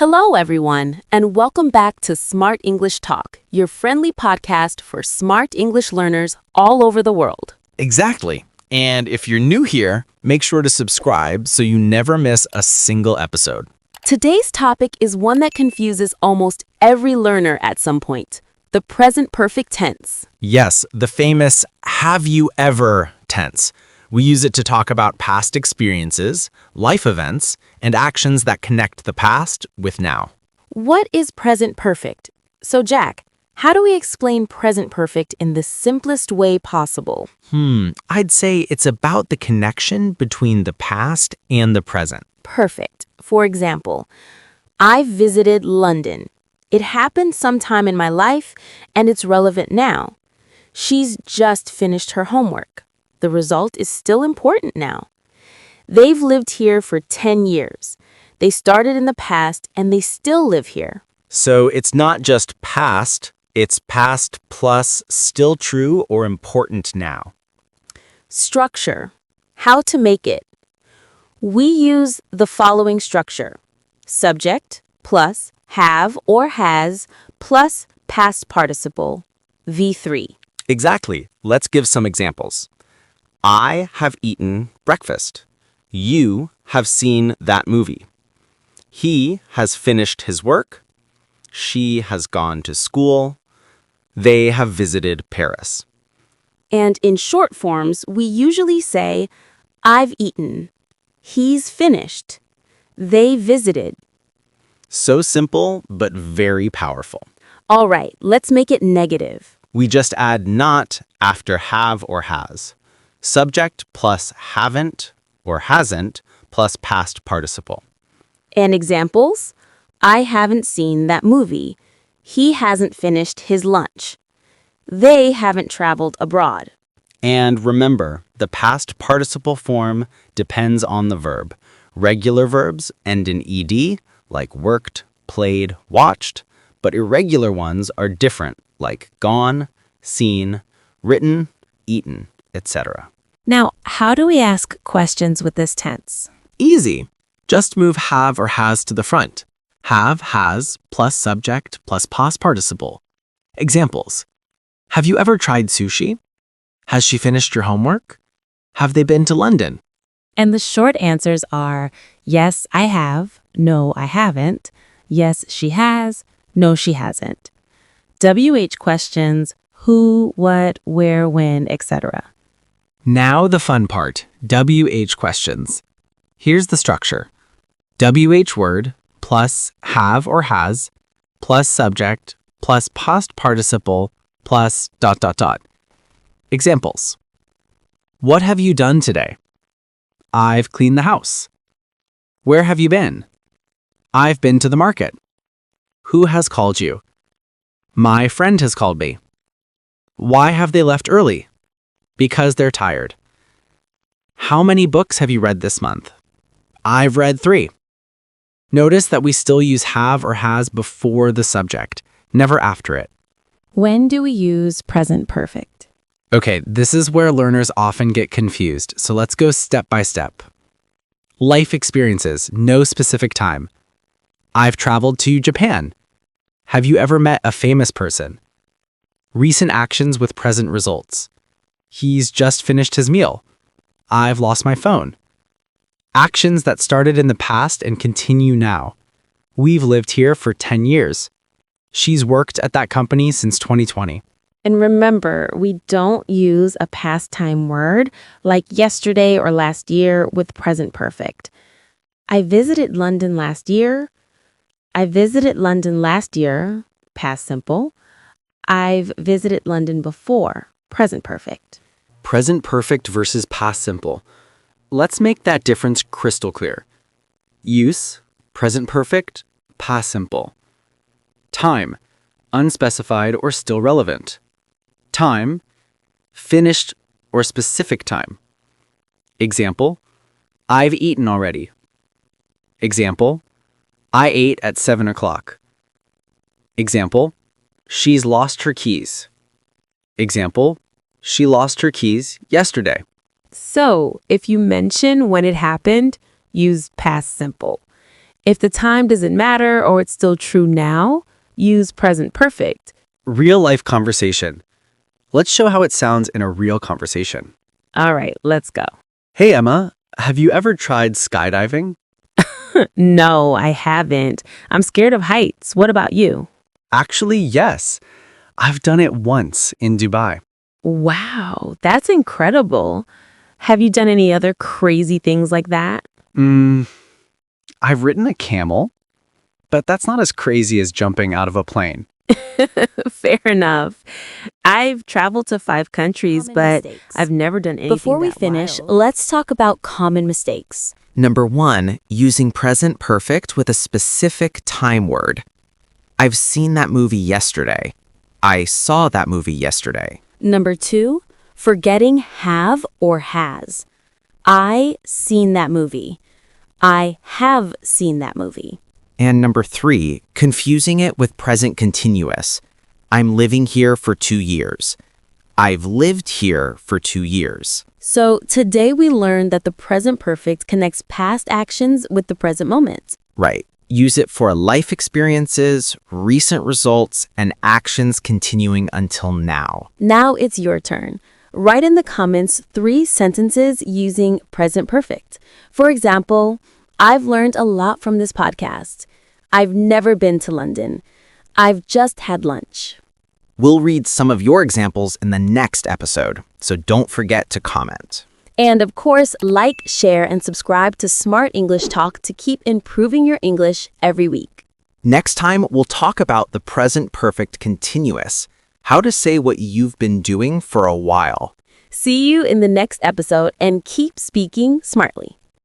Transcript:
Hello, everyone, and welcome back to Smart English Talk, your friendly podcast for smart English learners all over the world. Exactly. And if you're new here, make sure to subscribe so you never miss a single episode. Today's topic is one that confuses almost every learner at some point, the present perfect tense. Yes, the famous have you ever tense. We use it to talk about past experiences, life events, and actions that connect the past with now. What is present perfect? So, Jack, how do we explain present perfect in the simplest way possible? I'd say it's about the connection between the past and the present. Perfect. For example, I visited London. It happened sometime in my life, and it's relevant now. She's just finished her homework. The result is still important now. They've lived here for 10 years. They started in the past, and they still live here. So it's not just past, it's past plus still true or important now. Structure. How to make it. We use the following structure. Subject plus have or has plus past participle, V3. Exactly. Let's give some examples. I have eaten breakfast. You have seen that movie. He has finished his work. She has gone to school. They have visited Paris. And in short forms, we usually say, I've eaten. He's finished. They visited. So simple, but very powerful. All right, let's make it negative. We just add not after have or has. Subject plus haven't or hasn't plus past participle. And examples? I haven't seen that movie. He hasn't finished his lunch. They haven't traveled abroad. And remember, the past participle form depends on the verb. Regular verbs end in ed, like worked, played, watched, but irregular ones are different, like gone, seen, written, eaten, etc. Now, how do we ask questions with this tense? Easy. Just move have or has to the front. Have, has, plus subject, plus past participle. Examples. Have you ever tried sushi? Has she finished your homework? Have they been to London? And the short answers are, yes, I have, no, I haven't, yes, she has, no, she hasn't. WH questions, who, what, where, when, etc. Now the fun part, WH questions. Here's the structure. WH word plus have or has plus subject plus past participle plus ... Examples. What have you done today? I've cleaned the house. Where have you been? I've been to the market. Who has called you? My friend has called me. Why have they left early? Because they're tired. How many books have you read this month? I've read 3. Notice that we still use have or has before the subject, never after it. When do we use present perfect? Okay, this is where learners often get confused, so let's go step by step. Life experiences, no specific time. I've traveled to Japan. Have you ever met a famous person? Recent actions with present results. He's just finished his meal. I've lost my phone. Actions that started in the past and continue now. We've lived here for 10 years. She's worked at that company since 2020. And remember, we don't use a past time word like yesterday or last year with present perfect. I visited London last year. I visited London last year, past simple. I've visited London before, present perfect. Present perfect versus past simple. Let's make that difference crystal clear. Use, present perfect, past simple. Time, unspecified or still relevant. Time, finished or specific time. Example, I've eaten already. Example, I ate at 7 o'clock. Example, she's lost her keys. Example, she lost her keys yesterday. So, if you mention when it happened, use past simple. If the time doesn't matter or it's still true now, use present perfect. Real life conversation. Let's show how it sounds in a real conversation. All right, let's go. Hey, Emma, have you ever tried skydiving? No, I haven't. I'm scared of heights. What about you? Actually, yes. I've done it once in Dubai. Wow, that's incredible. Have you done any other crazy things like that? I've ridden a camel, but that's not as crazy as jumping out of a plane. Fair enough. I've traveled to 5 countries, Common but mistakes. I've never done anything Before we that finish, wild. let's talk about common mistakes. Number 1, using present perfect with a specific time word. I've seen that movie yesterday. I saw that movie yesterday. Number 2, forgetting have or has. I seen that movie. I have seen that movie. And number 3, confusing it with present continuous. I'm living here for 2 years. I've lived here for 2 years. So today we learned that the present perfect connects past actions with the present moment. Right. Use it for life experiences, recent results, and actions continuing until now. Now it's your turn. Write in the comments 3 sentences using present perfect. For example, I've learned a lot from this podcast. I've never been to London. I've just had lunch. We'll read some of your examples in the next episode, so don't forget to comment. And of course, like, share, and subscribe to Smart English Talk to keep improving your English every week. Next time, we'll talk about the present perfect continuous, how to say what you've been doing for a while. See you in the next episode and keep speaking smartly.